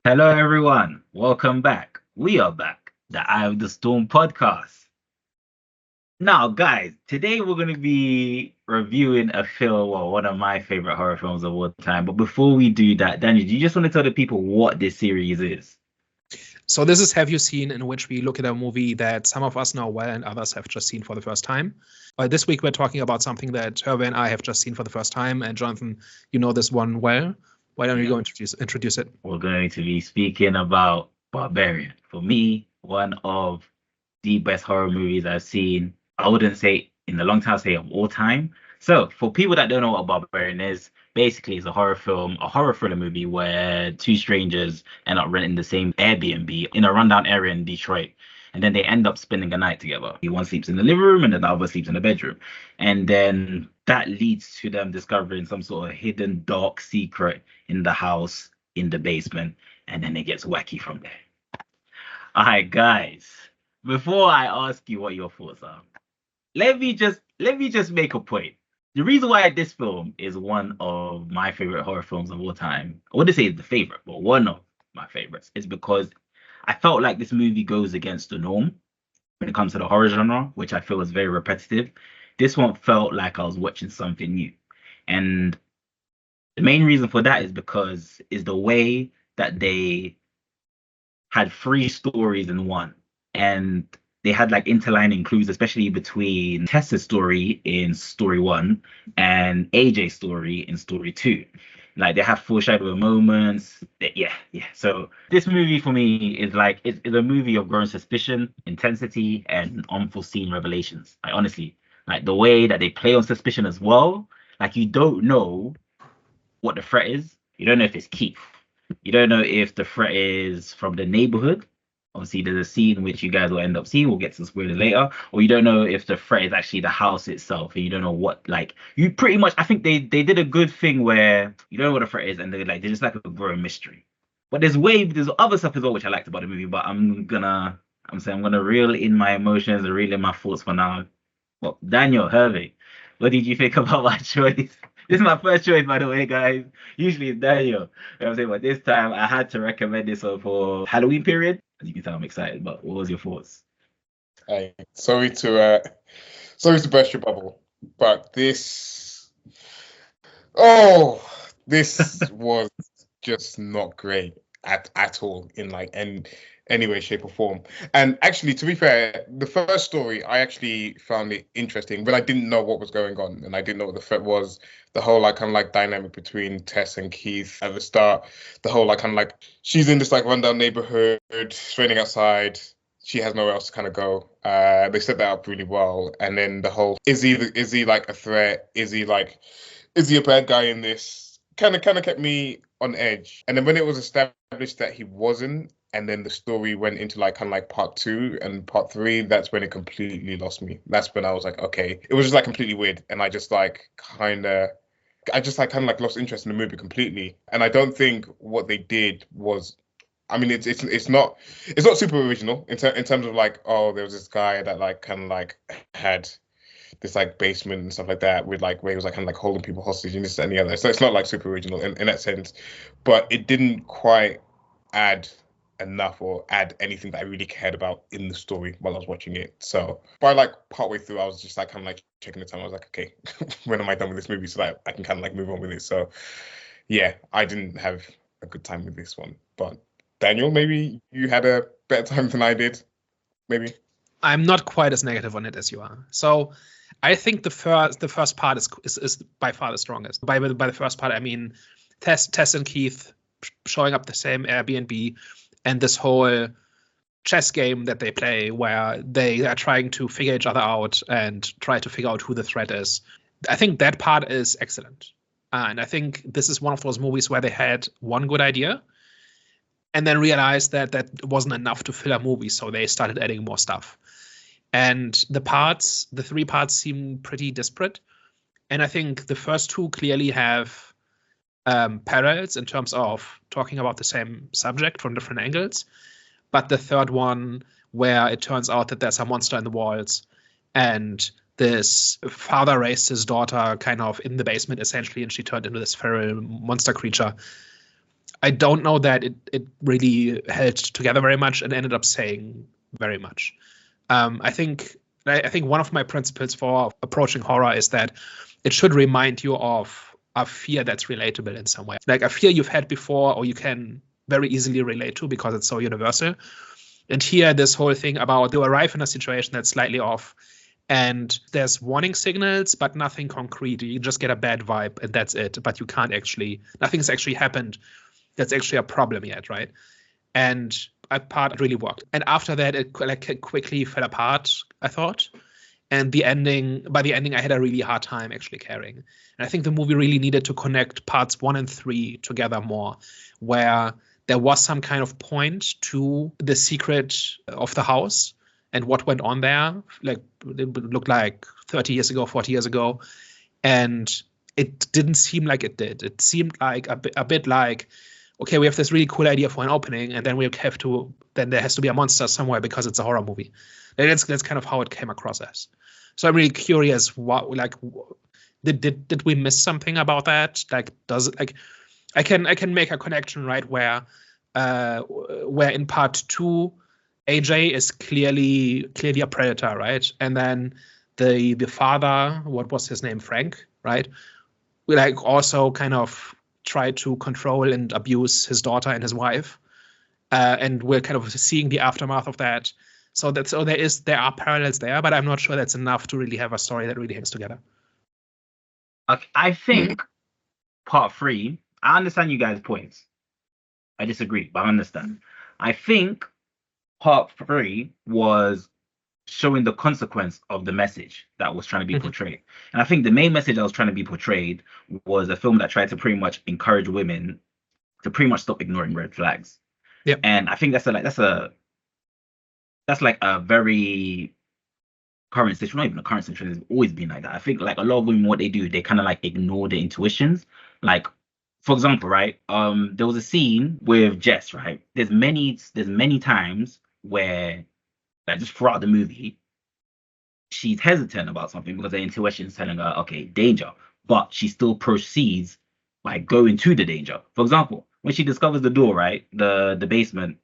Hello, everyone. Welcome back. We are back, the Eye of the Storm podcast. Now, guys, today we're going to be reviewing a film, well, one of my favorite horror films of all time. But before we do that, Daniel, do you just want to tell the people what this series is? So this is Have You Seen, in which we look at a movie that some of us know well and others have just seen for the first time. This week we're talking about something that Hervé and I have just seen for the first time. And Jonathan, you know this one well. Why don't you go introduce it? We're going to be speaking about Barbarian. For me, one of the best horror movies I've seen. I wouldn't say in a long time, I'd say of all time. So, for people that don't know what Barbarian is, basically it's a horror film, a horror thriller movie where two strangers end up renting the same Airbnb in a rundown area in Detroit. And then they end up spending a night together. One sleeps in the living room and then the other sleeps in the bedroom. And then that leads to them discovering some sort of hidden dark secret in the house, in the basement. And then it gets wacky from there. All right, guys, before I ask you what your thoughts are, let me just make a point. The reason why this film is one of my favorite horror films of all time, I wouldn't say it's the favorite, but one of my favorites, is because I felt like this movie goes against the norm when it comes to the horror genre, which I feel is very repetitive. This one felt like I was watching something new. And the main reason for that is because is the way that they had three stories in one. And they had like interlining clues, especially between Tessa's story in story one and AJ's story in story two. Like they have foreshadowing moments. Yeah. So this movie for me is like it's a movie of growing suspicion, intensity, and unforeseen revelations. Like honestly, like the way that they play on suspicion as well. Like you don't know what the threat is. You don't know if it's Keith. You don't know if the threat is from the neighborhood. Obviously, there's a scene which you guys will end up seeing. We'll get to spoilers later. Or you don't know if the threat is actually the house itself, and you don't know what. Like you pretty much, I think they did a good thing where you don't know what the threat is, and they're just like a growing mystery. But there's other stuff as well which I liked about the movie. But I'm gonna reel in my emotions and reel in my thoughts for now. Well, Daniel, Hervey, what did you think about my choice? This is my first choice, by the way, guys. Usually it's Daniel. You know what I'm saying? But this time I had to recommend this one for Halloween period. As you can tell, I'm excited. But what was your thoughts? Hey, sorry to burst your bubble, but this was just not great at all in any way, shape, or form. And actually, to be fair, the first story I actually found it interesting, but I didn't know what was going on, and I didn't know what the threat was. The whole dynamic between Tess and Keith at the start, the whole she's in this rundown neighborhood, it's raining outside. She has nowhere else to kind of go. They set that up really well, and then the whole is he like a threat? Is he a bad guy in this? Kind of kept me on edge. And then when it was established that he wasn't, and then the story went into part 2 and part 3, that's when it completely lost me. That's when I was like, okay, it was just completely weird, and I just kind of lost interest in the movie completely. And I don't think what they did was, I mean, it's not super original in terms of oh, there was this guy that had this basement and stuff like that with where he was holding people hostage and this and the other. So it's not super original in that sense, but it didn't quite add enough or add anything that I really cared about in the story while I was watching it. So by partway through, I was just checking the time. I was like, okay, when am I done with this movie so that I can move on with it? So yeah, I didn't have a good time with this one. But Daniel, maybe you had a better time than I did. Maybe. I'm not quite as negative on it as you are. So I think the first part is by far the strongest. By the first part, I mean Tess and Keith showing up the same Airbnb, and this whole chess game that they play where they are trying to figure each other out and try to figure out who the threat is. I think that part is excellent. And I think this is one of those movies where they had one good idea and then realized that wasn't enough to fill a movie, so they started adding more stuff. And the 3 parts seem pretty disparate. And I think the first 2 clearly have parallels in terms of talking about the same subject from different angles. But the third one, where it turns out that there's a monster in the walls and this father raised his daughter kind of in the basement essentially, and she turned into this feral monster creature. I don't know that it really held together very much and ended up saying very much. I think one of my principles for approaching horror is that it should remind you of a fear that's relatable in some way, like a fear you've had before or you can very easily relate to because it's so universal. And here, this whole thing about you arrive in a situation that's slightly off, and there's warning signals, but nothing concrete. You just get a bad vibe, and that's it. But you can't nothing's actually happened. That's actually a problem yet, right? And that part really worked. And after that, it quickly fell apart, I thought. And by the ending, I had a really hard time actually caring. And I think the movie really needed to connect parts 1 and 3 together more, where there was some kind of point to the secret of the house and what went on there. Like, it looked like 30 years ago, 40 years ago. And it didn't seem like it did. It seemed like a bit like, okay, we have this really cool idea for an opening, and then then there has to be a monster somewhere because it's a horror movie. And that's kind of how it came across as. So I'm really curious, did we miss something about that? Like, I can make a connection, right, where in part 2, AJ is clearly a predator, right? And then the father, what was his name, Frank, right? We also kind of try to control and abuse his daughter and his wife, and we're kind of seeing the aftermath of that. So there are parallels there, but I'm not sure that's enough to really have a story that really hangs together. I think part 3. I understand you guys' points. I disagree, but I understand. I think part 3 was showing the consequence of the message that was trying to be portrayed. And I think the main message that was trying to be portrayed was a film that tried to pretty much encourage women to pretty much stop ignoring red flags. Yep. And I think that's like a very current situation, not even a current situation, it's always been like that. I think like a lot of women, what they do, they kind of like ignore their intuitions. Like, for example, right, there was a scene with Jess, right? There's many times where, like, just throughout the movie, she's hesitant about something because her intuition is telling her, okay, danger, but she still proceeds by going to the danger. For example, when she discovers the door, right, the basement,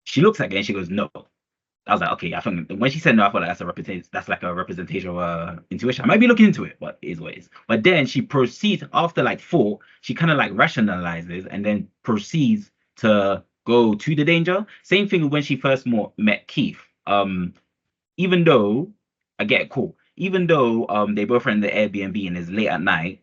she looks at it and she goes, no. I was like, okay, I think when she said no, I thought like that's like a representation of intuition. I might be looking into it, but it is what it is. But then she proceeds after like 4, she kind of like rationalizes and then proceeds to go to the danger. Same thing when she first met Keith. Even though I get it, cool. Even though they both are in the Airbnb and it's late at night,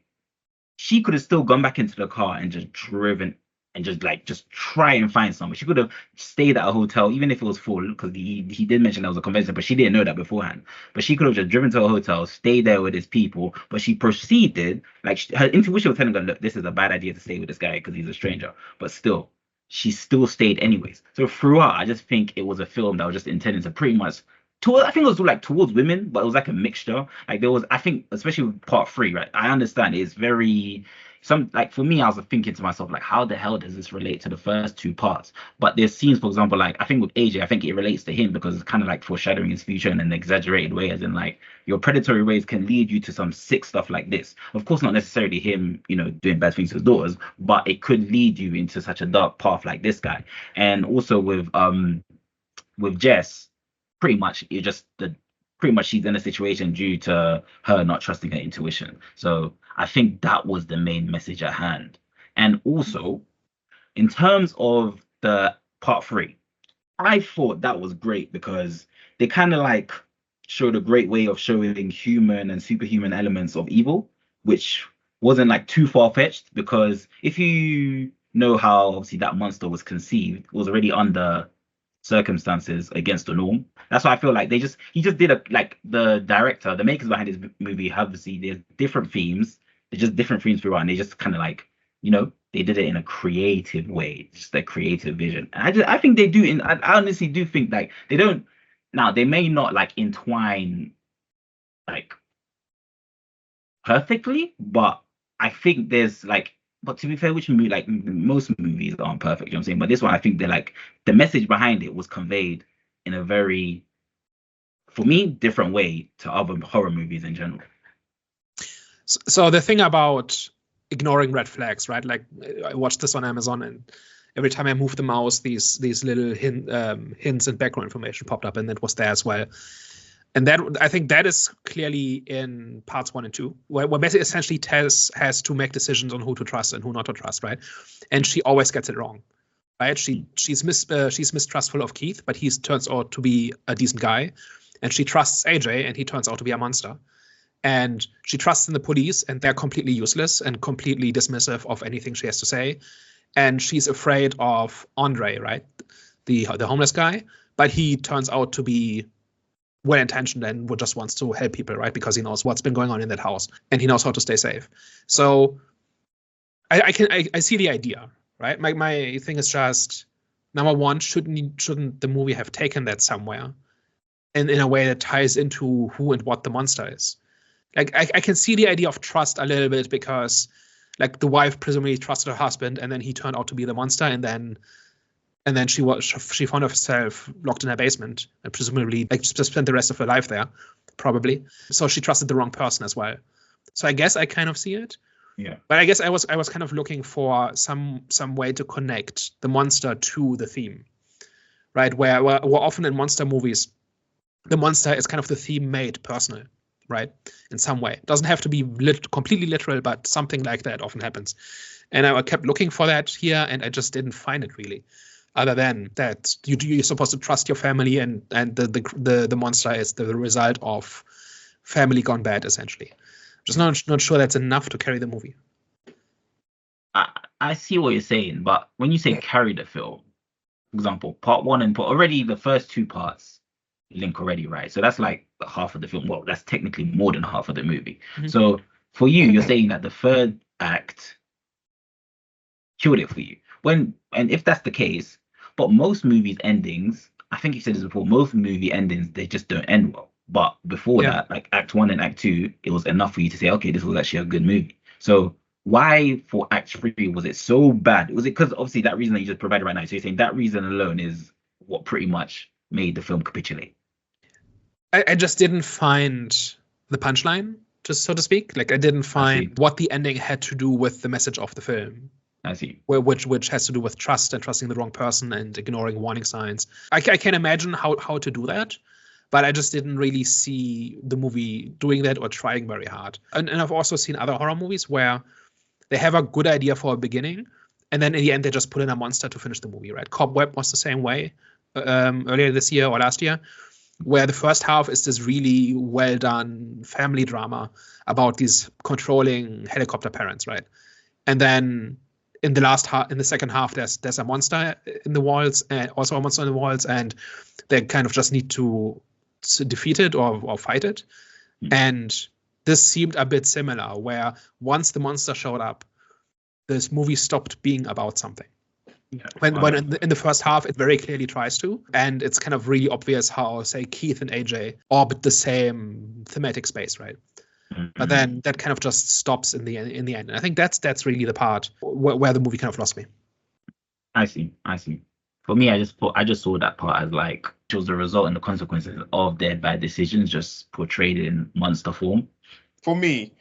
she could have still gone back into the car and just driven and just try and find someone. She could have stayed at a hotel, even if it was full, because he did mention there was a convention, but she didn't know that beforehand. But she could have just driven to a hotel, stayed there with his people, but she proceeded, like, her intuition was telling her, look, this is a bad idea to stay with this guy because he's a stranger. But still, she still stayed anyways. So throughout, I just think it was a film that was just intended to pretty much, I think it was like towards women, but it was like a mixture. Like there was, I think, especially with part 3, right? I understand it's very like for me, I was thinking to myself, like, how the hell does this relate to the first 2 parts? But there's scenes, for example, like I think with AJ, I think it relates to him because it's kind of like foreshadowing his future in an exaggerated way, as in like your predatory ways can lead you to some sick stuff like this. Of course, not necessarily him, doing bad things to his daughters, but it could lead you into such a dark path like this guy. And also with Jess, pretty much she's in a situation due to her not trusting her intuition. So I think that was the main message at hand. And also, in terms of the part 3, I thought that was great because they kind of like showed a great way of showing human and superhuman elements of evil, which wasn't like too far-fetched, because if you know how obviously that monster was conceived, it was already under circumstances against the norm. That's why I feel like he just did like the director, the makers behind this movie, obviously there's different themes, there's just different themes throughout, and they just kind of like, they did it in a creative way, just a creative vision. And I think they do, I honestly do think like they may not like entwine like perfectly, but I think there's like, but to be fair, which movie, like most movies aren't perfect, you know what I'm saying? But this one, I think they're like, the message behind it was conveyed in a very, for me, different way to other horror movies in general. So the thing about ignoring red flags, right? Like I watched this on Amazon, and every time I moved the mouse, these little hints and background information popped up, and it was there as well. And that, I think that is clearly in parts 1 and 2, where basically essentially Tess has to make decisions on who to trust and who not to trust, right? And she always gets it wrong, right? She's mistrustful of Keith, but he turns out to be a decent guy. And she trusts AJ, and he turns out to be a monster. And she trusts in the police, and they're completely useless and completely dismissive of anything she has to say. And she's afraid of Andre, right? The homeless guy, but he turns out to be well-intentioned and just wants to help people, right? Because he knows what's been going on in that house, and he knows how to stay safe. So I see the idea, right? My thing is just, number one, shouldn't the movie have taken that somewhere, and in a way that ties into who and what the monster is? Like I can see the idea of trust a little bit, because like the wife presumably trusted her husband, and then he turned out to be the monster, and then she found herself locked in her basement, and presumably like just spent the rest of her life there, probably. So she trusted the wrong person as well. So I guess I kind of see it. Yeah. But I guess I was kind of looking for some way to connect the monster to the theme, right? Where often in monster movies, the monster is kind of the theme made personal, right? In some way. It doesn't have to be completely literal, but something like that often happens. And I kept looking for that here, and I just didn't find it really. Other than that, you're supposed to trust your family, and the monster is the result of family gone bad, essentially. Just not sure that's enough to carry the movie. I see what you're saying, but when you say carry the film, for example, part 1 and already the first 2 parts link already, right? So that's like half of the film. Well, that's technically more than half of the movie. Mm-hmm. So for you're saying that the third act killed it for you. And if that's the case, but most movies endings, I think you said this before, most movie endings, they just don't end well. But before that, like Act 1 and Act 2, it was enough for you to say, okay, this was actually a good movie. So why for Act 3 was it so bad? Was it because obviously that reason that you just provided right now? So you're saying that reason alone is what pretty much made the film capitulate? I just didn't find the punchline, just so to speak. Like I didn't find what the ending had to do with the message of the film. I see. Which has to do with trust and trusting the wrong person and ignoring warning signs. I can imagine how to do that, but I just didn't really see the movie doing that or trying very hard. And I've also seen other horror movies where they have a good idea for a beginning, and then in the end they just put in a monster to finish the movie, right? Cobweb was the same way earlier this year or last year, where the first half is this really well done family drama about these controlling helicopter parents, right? And then in the second half, there's a monster in the walls, and also a monster in the walls, and they kind of just need to defeat it or fight it. Mm-hmm. And this seemed a bit similar, where once the monster showed up, this movie stopped being about something. Yeah. When in the first half, it very clearly tries to, and it's kind of really obvious how, say, Keith and AJ orbit the same thematic space, right? Mm-hmm. But then that kind of just stops in the end. And I think that's really the part where the movie kind of lost me. I see. For me, I just saw that part as like it was the result and the consequences of their bad decisions, just portrayed in monster form. For me,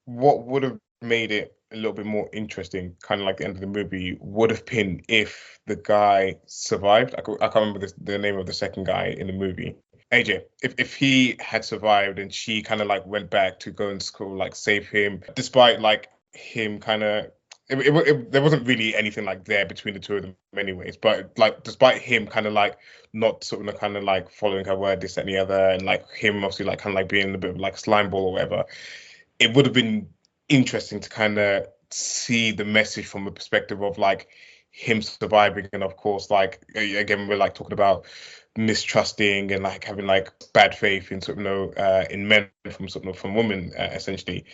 what would have made it a little bit more interesting, kind of like the end of the movie, would have been if the guy survived. I can't remember the name of the second guy in the movie. AJ, if he had survived and she kind of like went back to go and school, like save him, despite like him kind of, there wasn't really anything like there between the two of them anyways, but like despite him kind of like not sort of kind of like following her word, this, that, and the other, and like him obviously like kind of like being a bit of like slime ball or whatever, it would have been interesting to kind of see the message from the perspective of like him surviving, and of course like again we're like talking about mistrusting and like having like bad faith in sort of in men from women essentially.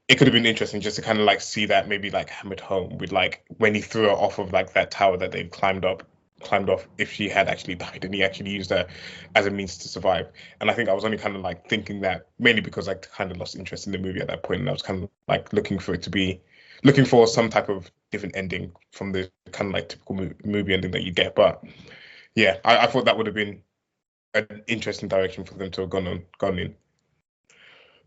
It could have been interesting just to kind of like see that maybe like hammered home with like when he threw her off of like that tower that they'd climbed off, if she had actually died and he actually used her as a means to survive. And I think I was only kind of like thinking that mainly because I kind of lost interest in the movie at that point, and I was kind of like looking for some type of different ending from the kind of like typical movie ending that you get. But yeah, I thought that would have been an interesting direction for them to have gone in.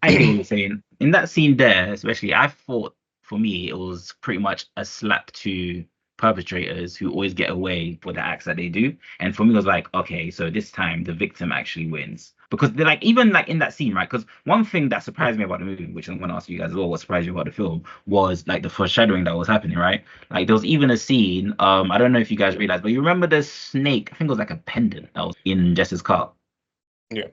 I hear what you're saying. In that scene there, especially, I thought for me, it was pretty much a slap to perpetrators who always get away for the acts that they do. And for me, it was like, okay, so this time the victim actually wins. Because they're like, even like in that scene, right? Because one thing that surprised me about the movie, which I'm going to ask you guys as well, what surprised you about the film, was like the foreshadowing that was happening, right? Like there was even a scene, I don't know if you guys realized, but you remember the snake, I think it was like a pendant that was in Jess's car. Yeah.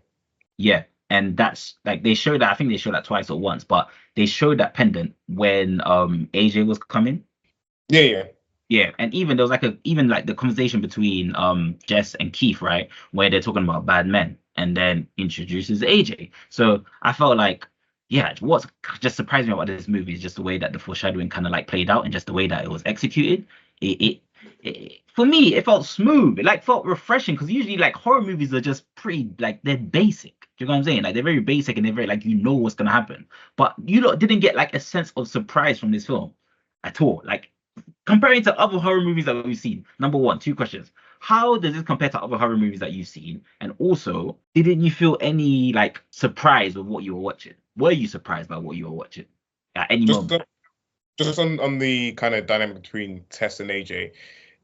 Yeah. And that's like they showed that, I think they showed that twice or once, but they showed that pendant when AJ was coming. Yeah. Yeah, and even there was like even like the conversation between Jess and Keith, right, where they're talking about bad men, and then introduces AJ. So I felt like, yeah, what's just surprised me about this movie is just the way that the foreshadowing kind of like played out and just the way that it was executed. It for me, it felt smooth. It like felt refreshing because usually like horror movies are just pretty like they're basic. Do you know what I'm saying? Like they're very basic and they're very like what's gonna happen, but didn't get like a sense of surprise from this film at all. Like comparing to other horror movies that we've seen, number one, two questions. How does this compare to other horror movies that you've seen? And also, didn't you feel any like surprise with what you were watching? Were you surprised by what you were watching at any moment? Just on the kind of dynamic between Tess and AJ,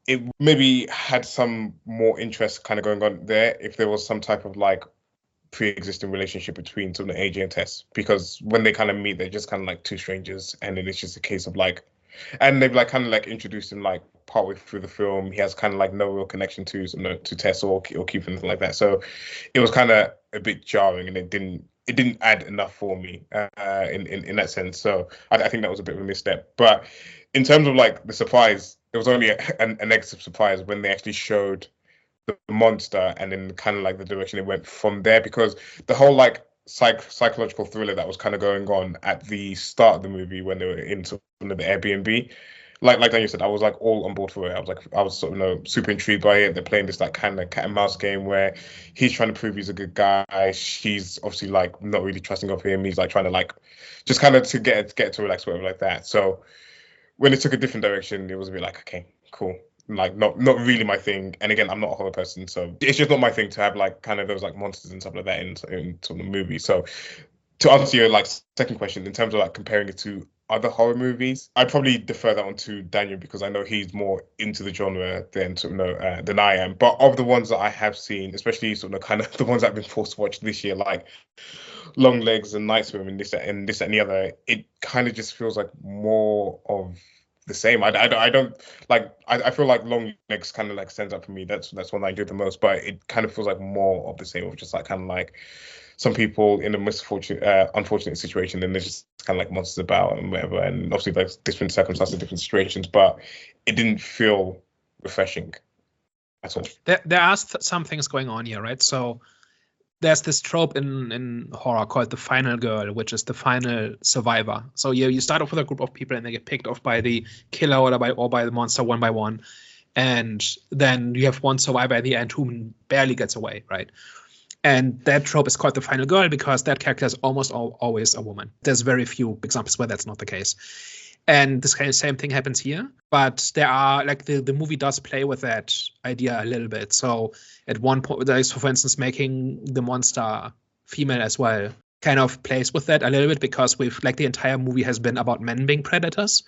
it maybe had some more interest kind of going on there if there was some type of like pre-existing relationship between sort of AJ and Tess, because when they kind of meet, they're just kind of like two strangers, and then it's just a case of like, and they've like kind of like introduced him like partway through the film. He has kind of like no real connection to Tess or Keith, anything like that. So it was kind of a bit jarring, and it didn't add enough for me in that sense. So I think that was a bit of a misstep. But in terms of like the surprise, there was only a negative surprise when they actually showed the monster and then kind of like the direction it went from there, because the whole like psychological thriller that was kind of going on at the start of the movie when they were in sort of the Airbnb, like Daniel said, I was like all on board for it. I was sort of super intrigued by it. They're playing this like kind of cat and mouse game where he's trying to prove he's a good guy. She's obviously like not really trusting of him. He's like trying to like just kind of to get to relax, whatever like that. So when it took a different direction, it was a bit like, okay, cool. Like not really my thing. And again, I'm not a horror person, so it's just not my thing to have like kind of those like monsters and stuff like that in sort of movie. So to answer your like second question, in terms of like comparing it to other horror movies, I'd probably defer that one to Daniel because I know he's more into the genre than than I am. But of the ones that I have seen, especially sort of kind of the ones that I've been forced to watch this year, like Long Legs and Night Swim and this and the other, it kind of just feels like more of the same. I don't like. I feel like Long Legs kind of like stands up for me. That's one I do the most. But it kind of feels like more of the same, of just like kind of like some people in a unfortunate situation, and there's just kind of like monsters about and whatever. And obviously, like different circumstances, different situations. But it didn't feel refreshing at all. There are some things going on here, right? So there's this trope in horror called the final girl, which is the final survivor. So you start off with a group of people and they get picked off by the killer or by the monster one by one. And then you have one survivor at the end who barely gets away, right? And that trope is called the final girl because that character is almost always a woman. There's very few examples where that's not the case. And this kind of same thing happens here, but there are like the movie does play with that idea a little bit. So at one point, there is, for instance, making the monster female as well, kind of plays with that a little bit because we've like the entire movie has been about men being predators,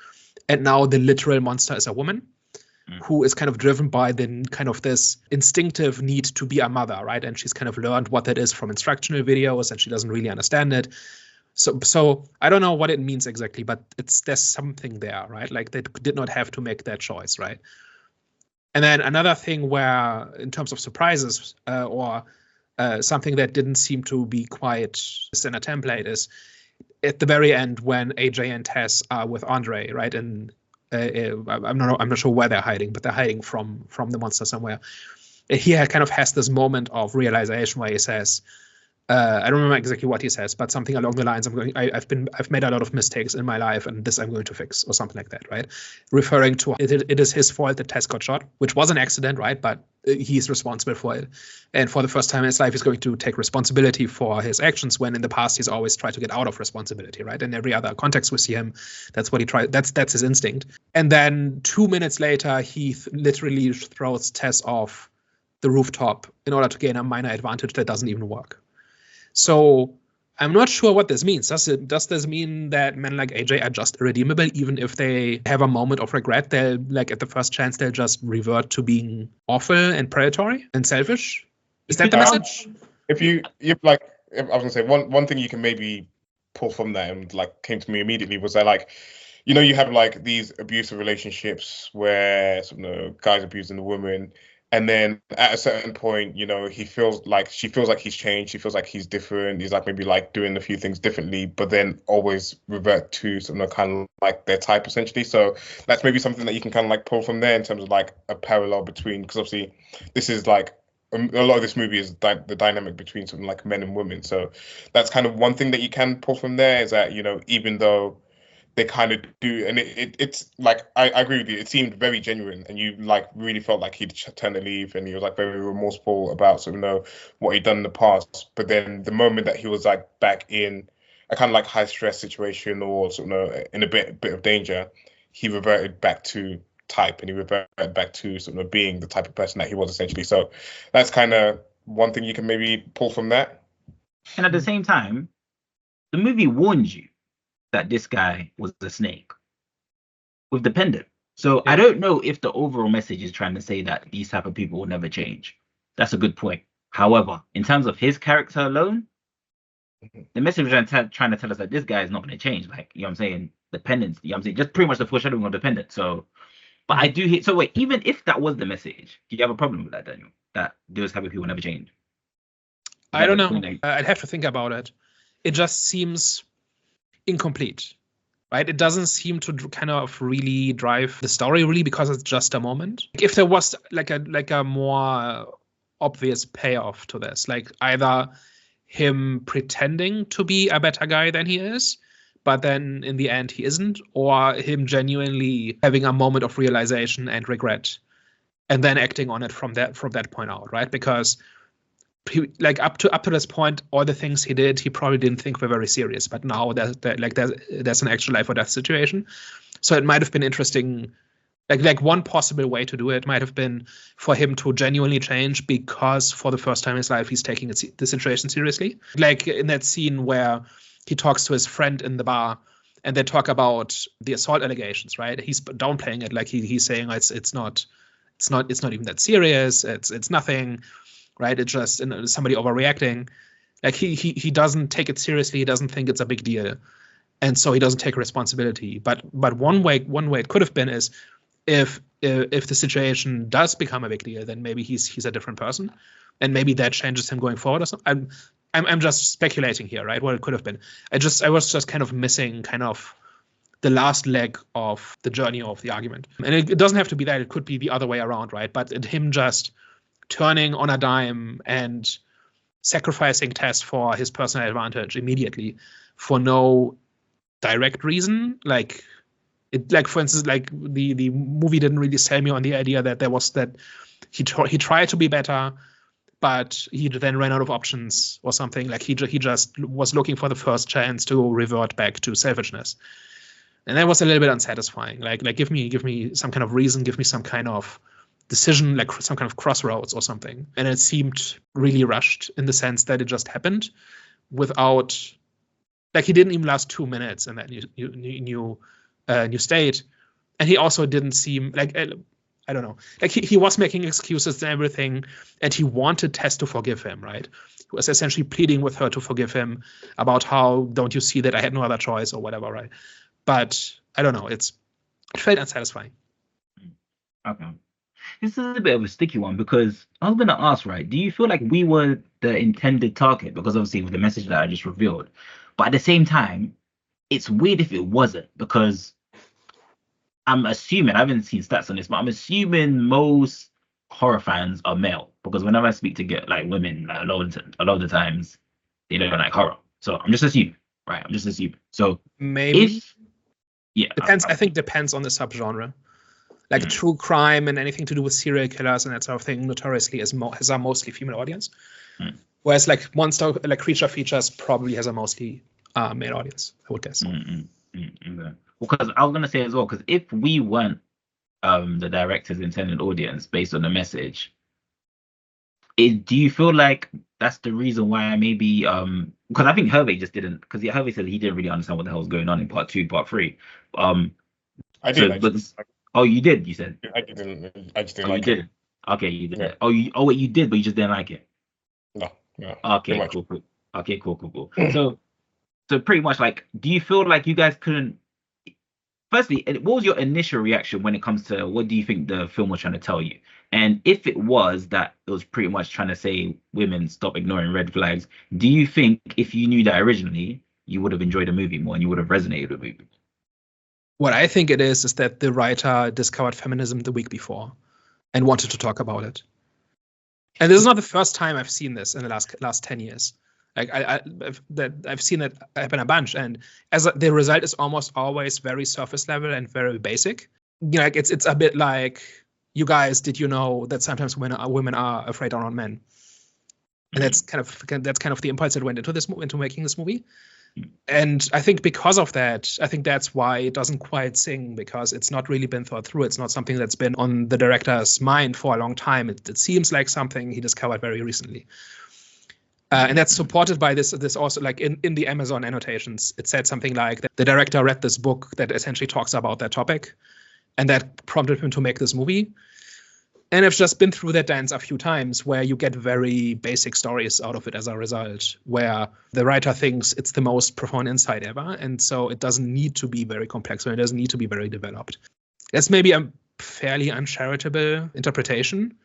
and now the literal monster is a woman who is kind of driven by the kind of this instinctive need to be a mother, right? And she's kind of learned what that is from instructional videos, and she doesn't really understand it. So I don't know what it means exactly, but there's something there, right? Like they did not have to make that choice, right? And then another thing where, in terms of surprises or something that didn't seem to be quite in a template is at the very end when AJ and Tess are with Andre, right? And I'm not sure where they're hiding, but they're hiding from the monster somewhere. He kind of has this moment of realization where he says, I don't remember exactly what he says, but something along the lines of I've made a lot of mistakes in my life and this I'm going to fix, or something like that, right? Referring to it is his fault that Tess got shot, which was an accident, right? But he's responsible for it. And for the first time in his life, he's going to take responsibility for his actions when in the past he's always tried to get out of responsibility, right? In every other context we see him, that's what he tried. That's his instinct. And then 2 minutes later, he literally throws Tess off the rooftop in order to gain a minor advantage that doesn't even work. So I'm not sure what this means. Does this mean that men like AJ are just irredeemable, even if they have a moment of regret? They'll, like, at the first chance, they'll just revert to being awful and predatory and selfish? Is that the message? I was gonna say one thing you can maybe pull from that and like came to me immediately was that, like, you know, you have like these abusive relationships where, you know, guys abusing the woman, and then at a certain point, you know, she feels like he's changed, she feels like he's different, he's like maybe like doing a few things differently, but then always revert to sort of kind of like their type essentially. So that's maybe something that you can kind of like pull from there in terms of like a parallel between, because obviously this is like a lot of this movie is the dynamic between something like men and women. So that's kind of one thing that you can pull from there, is that, you know, even though they kind of do, and it's like I agree with you, it seemed very genuine, and you like really felt like he'd turned a leaf and he was like very remorseful about sort of, you know, what he'd done in the past. But then the moment that he was like back in a kind of like high stress situation or sort of, you know, in a bit of danger, he reverted back to type, and he reverted back to sort of being the type of person that he was essentially. So that's kind of one thing you can maybe pull from that. And at the same time, the movie warns you that this guy was a snake with the pendant. So I don't know if the overall message is trying to say that these type of people will never change. That's a good point. However, in terms of his character alone, the message was trying to tell us that this guy is not going to change. Like, you know what I'm saying? The pendants, you know what I'm saying? Just pretty much the foreshadowing of the pendant. So, but I do hear, so wait, even if that was the message, do you have a problem with that, Daniel? That those type of people never change? I don't know. I'd have to think about it. It just seems incomplete, right? It doesn't seem to kind of really drive the story, really, because it's just a moment. If there was like a more obvious payoff to this, like either him pretending to be a better guy than he is, but then in the end he isn't, or him genuinely having a moment of realization and regret, and then acting on it from that point out, right? Because like up to this point, all the things he did, he probably didn't think were very serious. But now there's an actual life or death situation, so it might have been interesting. Like one possible way to do it might have been for him to genuinely change, because for the first time in his life he's taking the situation seriously. Like in that scene where he talks to his friend in the bar, and they talk about the assault allegations, right? He's downplaying it, like he's saying it's not even that serious. It's nothing. Right, it's just somebody overreacting. Like he doesn't take it seriously. He doesn't think it's a big deal, and so he doesn't take responsibility. But one way it could have been is if the situation does become a big deal, then maybe he's a different person, and maybe that changes him going forward or something. I'm just speculating here, right? What it could have been. I was just kind of missing kind of the last leg of the journey of the argument, and it doesn't have to be that. It could be the other way around, right? But him just turning on a dime and sacrificing Tess for his personal advantage immediately for no direct reason. Like for instance, like the movie didn't really sell me on the idea that he tried to be better, but he then ran out of options or something. Like he just was looking for the first chance to revert back to selfishness, and that was a little bit unsatisfying. Like give me some kind of reason, give me some kind of decision, like some kind of crossroads or something. And it seemed really rushed in the sense that it just happened without, like, he didn't even last 2 minutes in that new state. And he also didn't seem like, I don't know, like he was making excuses and everything, and he wanted Tess to forgive him, right? He was essentially pleading with her to forgive him about how, don't you see that I had no other choice or whatever, right? But I don't know, it felt unsatisfying. Okay. This is a bit of a sticky one, because I was going to ask, right, do you feel like we were the intended target? Because obviously with the message that I just revealed. But at the same time, it's weird if it wasn't, because I'm assuming, I haven't seen stats on this, but I'm assuming most horror fans are male. Because whenever I speak to like women, like, a lot of the times, they don't like horror. So I'm just assuming, right? I'm just assuming. So maybe. Depends. I think depends on the subgenre. Like true crime and anything to do with serial killers and that sort of thing notoriously has a mostly female audience. Whereas like monster, like creature features probably has a mostly male audience, I would guess. Okay. Because I was going to say as well, because if we weren't the director's intended audience based on the message, do you feel like that's the reason why maybe because I think Hervey just didn't, because Hervey said he didn't really understand what the hell was going on in part 2, part 3. I So, did actually. oh, you did, you said? I didn't. I just didn't Oh, you like it. did. Okay, you did. Yeah. Oh, wait, you did, but you just didn't like it. No. Pretty Okay, much. cool. Okay, cool. So pretty much, like, do you feel like you guys couldn't? Firstly, what was your initial reaction when it comes to what do you think the film was trying to tell you? And if it was that it was pretty much trying to say women stop ignoring red flags, do you think if you knew that originally, you would have enjoyed the movie more and you would have resonated with the movie? What I think it is that the writer discovered feminism the week before and wanted to talk about it. And this is not the first time I've seen this in the last 10 years. Like I've seen it happen a bunch, and the result is almost always very surface level and very basic. You know, like it's a bit like, you guys, did you know that sometimes women are afraid around men? And that's kind of the impulse that went into making this movie. And I think because of that, I think that's why it doesn't quite sing, because it's not really been thought through. It's not something that's been on the director's mind for a long time. It seems like something he discovered very recently. And that's supported by this also, like in the Amazon annotations, it said something like that the director read this book that essentially talks about that topic, and that prompted him to make this movie. And I've just been through that dance a few times where you get very basic stories out of it as a result, where the writer thinks it's the most profound insight ever. And so it doesn't need to be very complex, or it doesn't need to be very developed. That's maybe a fairly uncharitable interpretation,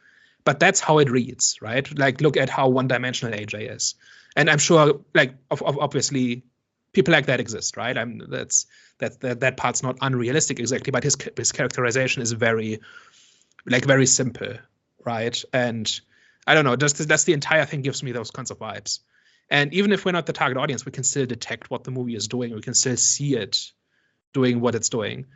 but that's how it reads, right? Like, look at how one-dimensional AJ is. And I'm sure, like, obviously, people like that exist, right? That part's not unrealistic exactly, but his characterization is very simple, right? And I don't know, that's the entire thing gives me those kinds of vibes. And even if we're not the target audience, we can still detect what the movie is doing. We can still see it doing what it's doing.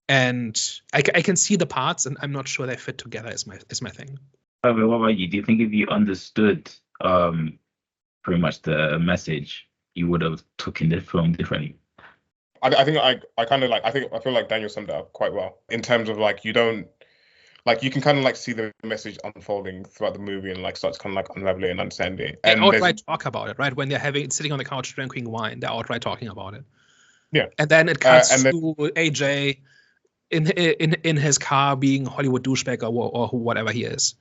And I can see the parts, and I'm not sure they fit together is my thing. What about you? Do you think if you understood pretty much the message, you would have taken the film differently? I think I kind of like, I feel like Daniel summed it up quite well in terms of like, you don't, like, you can kind of like see the message unfolding throughout the movie and like start to kind of like unravel it and understand it. And they outright talk about it, right? When they're sitting on the couch drinking wine, they're outright talking about it. Yeah. And then it cuts to AJ in his car being Hollywood douchebag or whatever he is.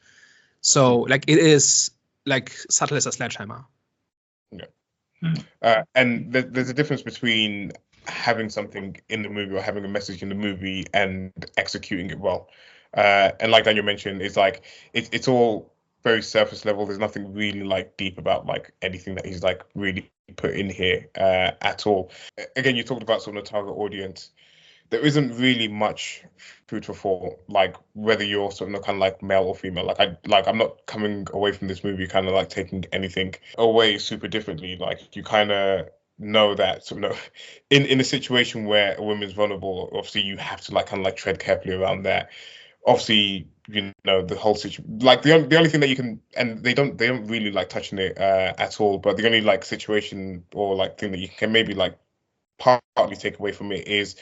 So like, it is like subtle as a sledgehammer. Yeah. And there's a difference between having something in the movie or having a message in the movie and executing it well. And like Daniel mentioned, it's like it's all very surface level. There's nothing really like deep about like anything that he's like really put in here at all. Again, you talked about sort of the target audience. There isn't really much food for thought, like whether you're sort of kind of like male or female. I'm not coming away from this movie kind of like taking anything away super differently. Like, you kind of know that sort of in a situation where a woman's vulnerable, obviously you have to like kind of like tread carefully around that. Obviously, you know, the whole situation, like the only thing that you can, and they don't really like touching it at all, but the only like situation or like thing that you can maybe like partly take away from it is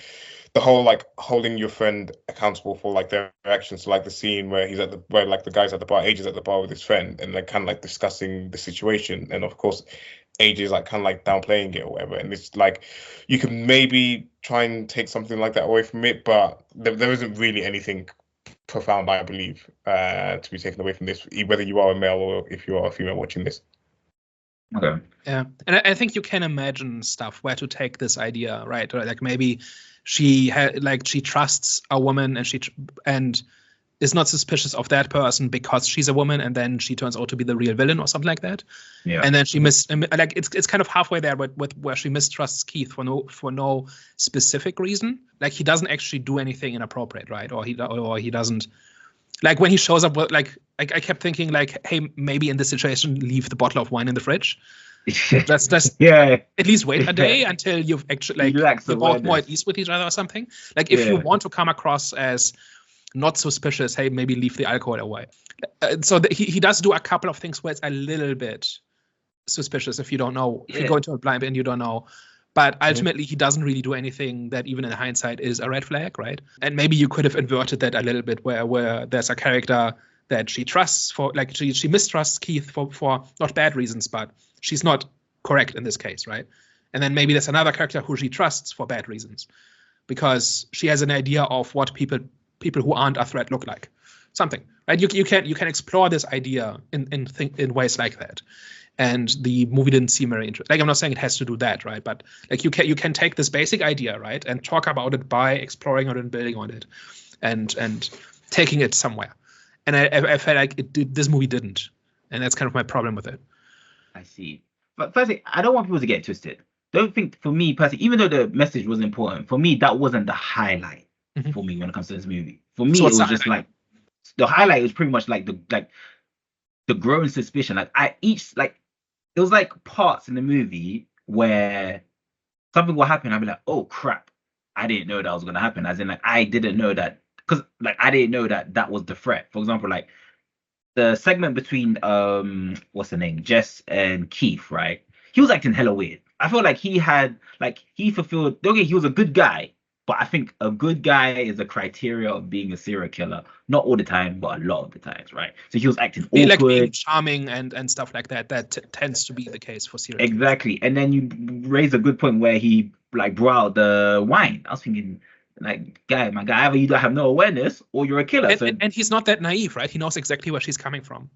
the whole like holding your friend accountable for like their actions. So like the scene where where like the guy's at the bar, AJ is at the bar with his friend, and like kind of like discussing the situation, and of course AJ is like kind of like downplaying it or whatever. And it's like, you can maybe try and take something like that away from it, but there isn't really anything profound, I believe, to be taken away from this, whether you are a male or if you are a female watching this. Okay. Yeah, and I think you can imagine stuff where to take this idea, right? Or like maybe she trusts a woman and is not suspicious of that person because she's a woman, and then she turns out to be the real villain or something like that. Yeah. And then it's kind of halfway there with where she mistrusts Keith for no specific reason. Like, he doesn't actually do anything inappropriate, right? Or he doesn't, like, when he shows up with, like, I kept thinking like, hey, maybe in this situation leave the bottle of wine in the fridge. Just yeah. At least wait a day until you've actually you're both more at ease with each other or something. Like, if you want to come across as not suspicious, hey, maybe leave the alcohol away. So he does do a couple of things where it's a little bit suspicious if you don't know, if you go into a blind and you don't know. But ultimately, he doesn't really do anything that even in hindsight is a red flag, right? And maybe you could have inverted that a little bit where there's a character that she trusts for, like, she mistrusts Keith for not bad reasons, but she's not correct in this case, right? And then maybe there's another character who she trusts for bad reasons, because she has an idea of what people who aren't a threat look like. Something, right? You can explore this idea in ways like that. And the movie didn't seem very interesting. Like, I'm not saying it has to do that, right? But like you can take this basic idea, right, and talk about it by exploring it and building on it, and taking it somewhere. And I felt like this movie didn't, and that's kind of my problem with it. I see. But firstly, I don't want people to get it twisted. Don't think, for me personally, even though the message was important, for me that wasn't the highlight for me when it comes to this movie. For me, So it was just like the highlight was pretty much like the growing suspicion. It was like parts in the movie where something will happen. I'd be like, oh crap, I didn't know that was gonna happen. As in, like, I didn't know that, because like I didn't know that was the threat. For example, like the segment between what's the name, Jess and Keith, right? He was acting hella weird. I felt like he fulfilled. Okay, he was a good guy, but I think a good guy is a criteria of being a serial killer. Not all the time, but a lot of the times, right? So he was acting awkward, like being charming and stuff like that. That tends to be the case for serial killers. Exactly. And then you raised a good point where he like brought out the wine. I was thinking, like, my guy, either you don't have no awareness or you're a killer. And he's not that naive, right? He knows exactly where she's coming from.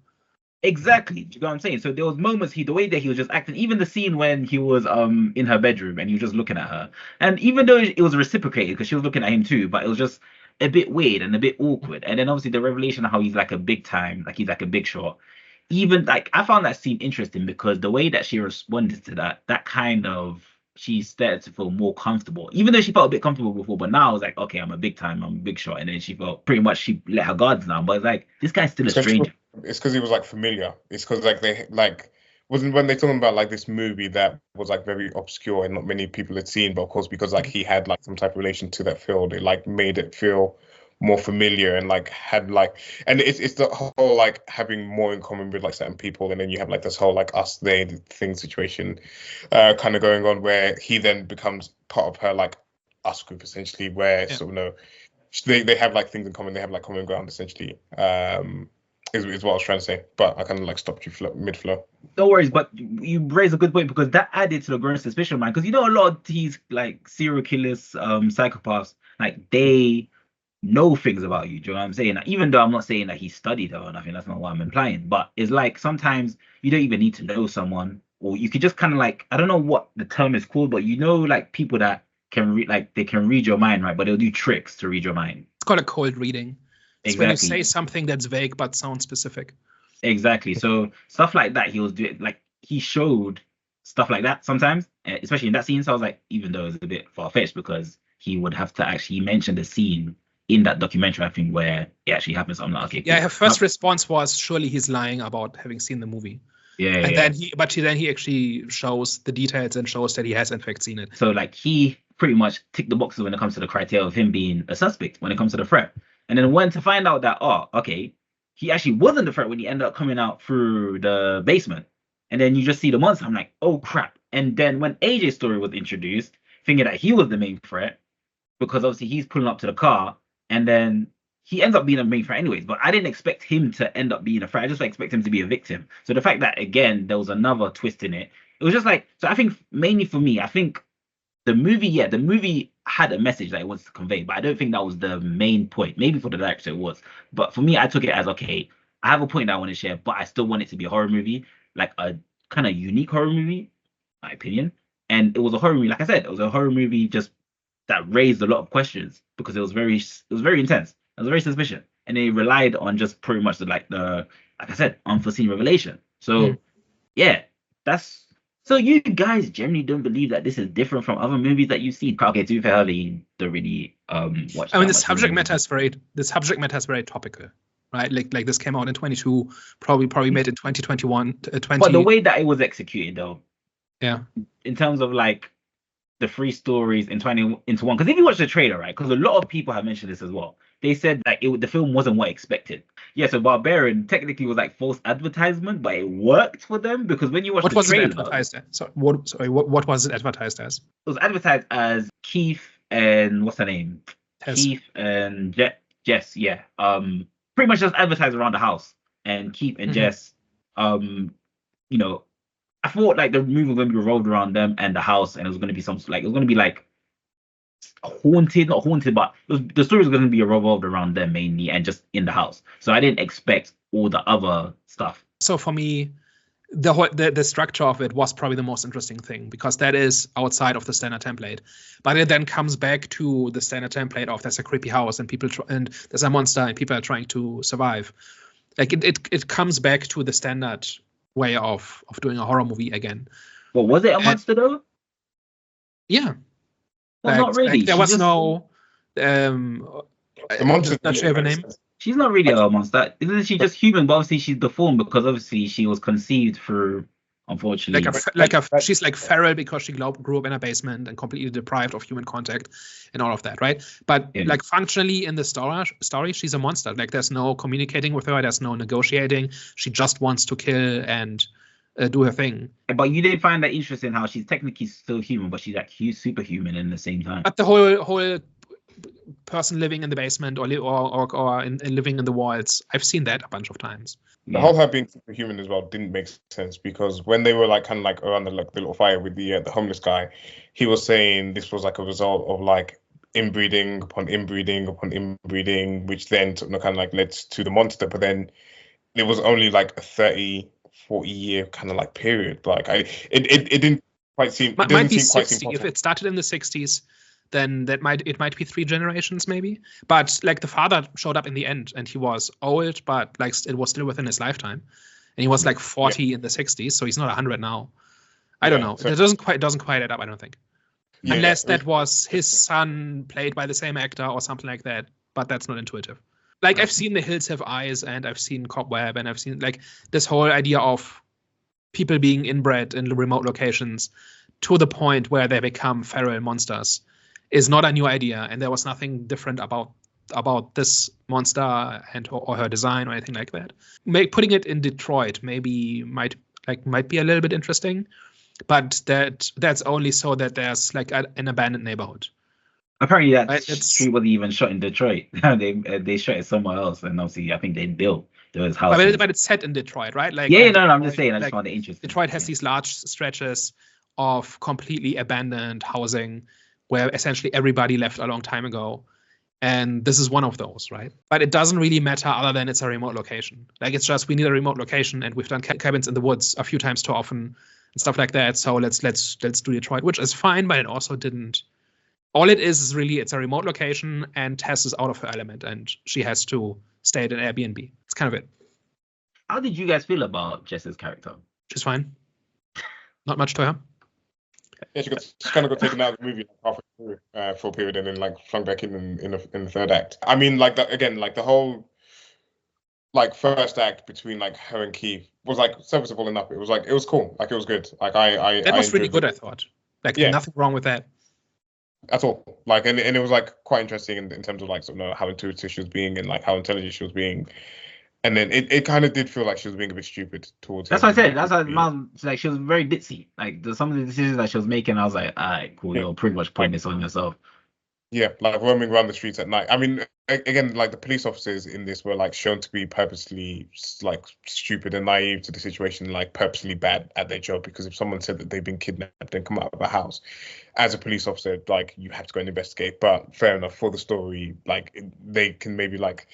Exactly. Do you know what I'm saying? So there was moments the way that he was just acting, even the scene when he was in her bedroom and he was just looking at her. And even though it was reciprocated because she was looking at him too, but it was just a bit weird and a bit awkward. And then obviously the revelation of how he's like a big time, like he's like a big shot. Even like I found that scene interesting because the way that she responded to that kind of, she started to feel more comfortable, even though she felt a bit comfortable before. But now I was like, okay, I'm a big time, I'm a big shot. And then she felt pretty much she let her guards down. But it's like, this guy's still a stranger. It's because he was like familiar. It's because like they like wasn't when they talking about like this movie that was like very obscure and not many people had seen, but of course because like he had like some type of relation to that field, it like made it feel more familiar and like had like, and it's the whole like having more in common with like certain people, and then you have like this whole like us they thing situation kind of going on where he then becomes part of her like us group essentially, where sort of they have like things in common, they have like common ground essentially. Is what I was trying to say, but I kind of like stopped you mid-flow. No worries, but you raised a good point because that added to the growing suspicion, man. Because you know a lot of these like serial killers, psychopaths, like they know things about you. Do you know what I'm saying? Like, even though I'm not saying that he studied her or nothing, that's not what I'm implying. But it's like sometimes you don't even need to know someone, or you could just kind of like, I don't know what the term is called, but you know, like people that can read, like they can read your mind, right? But they'll do tricks to read your mind. It's called a cold reading. It's Exactly. when you say something that's vague but sounds specific. Exactly. So stuff like that, he was doing, like he showed stuff like that sometimes, especially in that scene. So I was like, even though it's a bit far-fetched because he would have to actually mention the scene in that documentary, I think, where it actually happens. I'm like, okay, cool. Yeah, her first response was surely he's lying about having seen the movie. Yeah. And then he actually shows the details and shows that he has in fact seen it. So like he pretty much ticked the boxes when it comes to the criteria of him being a suspect when it comes to the threat. And then when to find out that, oh, okay, he actually wasn't the threat when he ended up coming out through the basement. And then you just see the monster. I'm like, oh crap. And then when AJ's story was introduced, thinking that he was the main threat, because obviously he's pulling up to the car, and then he ends up being a main threat anyways. But I didn't expect him to end up being a threat. I just expect him to be a victim. So the fact that, again, there was another twist in it, it was just like, so I think mainly for me, I think the movie had a message that it wants to convey, but I don't think that was the main point. Maybe for the director it was, but for me, I took it as, okay, I have a point that I want to share, but I still want it to be a horror movie, like a kind of unique horror movie, my opinion. And it was a horror movie, like I said, it was a horror movie just that raised a lot of questions because it was very intense. It was very suspicious, and it relied on just pretty much like I said, unforeseen revelation. So yeah, that's. So you guys generally don't believe that this is different from other movies that you've seen? Okay, to be fair, Harley don't really watch. I mean, the subject matter is very topical, right? Like this came out in 22, probably made in 2021, 20. But the way that it was executed, though, yeah, in terms of like the three stories into one, because if you watch the trailer, right, because a lot of people have mentioned this as well, they said like the film wasn't what expected. Yeah, so Barbarian technically was like false advertisement, but it worked for them because when you watch the trailer, what was it advertised as? What was it advertised as? It was advertised as Keith and what's her name? Tess. Keith and Jess, yeah. Pretty much just advertised around the house, and Keith and Jess, you know, I thought like the movie was gonna be revolved around them and the house, and it was gonna be some like it was gonna be like haunted, not haunted, but the story was gonna be revolved around them mainly and just in the house. So I didn't expect all the other stuff. So for me, the structure of it was probably the most interesting thing, because that is outside of the standard template. But it then comes back to the standard template of there's a creepy house and and there's a monster and people are trying to survive. Like it comes back to the standard way of doing a horror movie again. Well, was it a monster though? Yeah. Well, not really. There was no. The monster. Not sure of her name. She's not really a monster. Isn't she just human? But obviously she's deformed because obviously she was conceived through, unfortunately. She's like feral because she grew up in a basement and completely deprived of human contact and all of that, right? But like functionally in the story, she's a monster. Like there's no communicating with her. There's no negotiating. She just wants to kill and do her thing. But you did find that interesting how she's technically still human, but she's like superhuman in the same time. But the whole person living in the basement or living in the walls, I've seen that a bunch of times. The whole her being superhuman as well didn't make sense, because when they were like kind of like around the little fire with the homeless guy, he was saying this was like a result of like inbreeding upon inbreeding upon inbreeding, which then kind of like led to the monster. But then it was only like a 30-40 year kind of like period. Like it didn't quite seem. It might be 60. If it started in the 60s, then it might be 3 generations maybe. But like the father showed up in the end, and he was old, but like it was still within his lifetime, and he was like 40 in the 60s, so he's not 100 now. I don't know. So it doesn't quite add up, I don't think. Unless that was his son played by the same actor or something like that, but that's not intuitive. Like I've seen The Hills Have Eyes, and I've seen Cobweb, and I've seen like this whole idea of people being inbred in remote locations to the point where they become feral monsters is not a new idea, and there was nothing different about this monster and or her design or anything like that. Putting it in Detroit maybe might be a little bit interesting, but that's only so that there's like an abandoned neighborhood. Apparently that street wasn't even shot in Detroit. they shot it somewhere else, and obviously I think they built those houses. But it's set in Detroit, right? Like I'm just saying. I just found it interesting. Detroit has these large stretches of completely abandoned housing where essentially everybody left a long time ago. And this is one of those, right? But it doesn't really matter other than it's a remote location. Like it's just we need a remote location, and we've done cabins in the woods a few times too often and stuff like that. So let's do Detroit, which is fine, but it also didn't. All it is really it's a remote location, and Tess is out of her element, and she has to stay at an Airbnb. It's kind of it. How did you guys feel about Jess's character? She's fine. Not much to her. Yeah, she kind of got taken out of the movie like halfway through for a period, and then like flung back in the third act. I mean, like that again, like the whole like first act between like her and Keith was like serviceable enough. It was cool. Like it was good. Like that was really good. I thought like nothing wrong with that at all. Like and it was like quite interesting in terms of like sort of how intuitive she was being and like how intelligent she was being. And then it kind of did feel like she was being a bit stupid towards. That's what I said. That's why Mom, like she was very ditzy. Like some of the decisions that she was making, I was like, all right, cool. You're pretty much putting this on yourself. Yeah, like roaming around the streets at night. I mean, again, like the police officers in this were like shown to be purposely like stupid and naive to the situation, like purposely bad at their job. Because if someone said that they've been kidnapped and come out of a house, as a police officer, like you have to go and investigate. But fair enough for the story, like they can maybe like.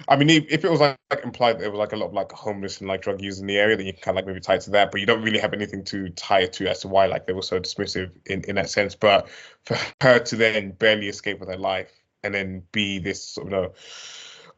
I mean, if it was like implied that there was like a lot of like homeless and like drug users in the area, then you can kind of like maybe tie it to that, but you don't really have anything to tie it to as to why like they were so dismissive in that sense. But for her to then barely escape with her life and then be this sort of,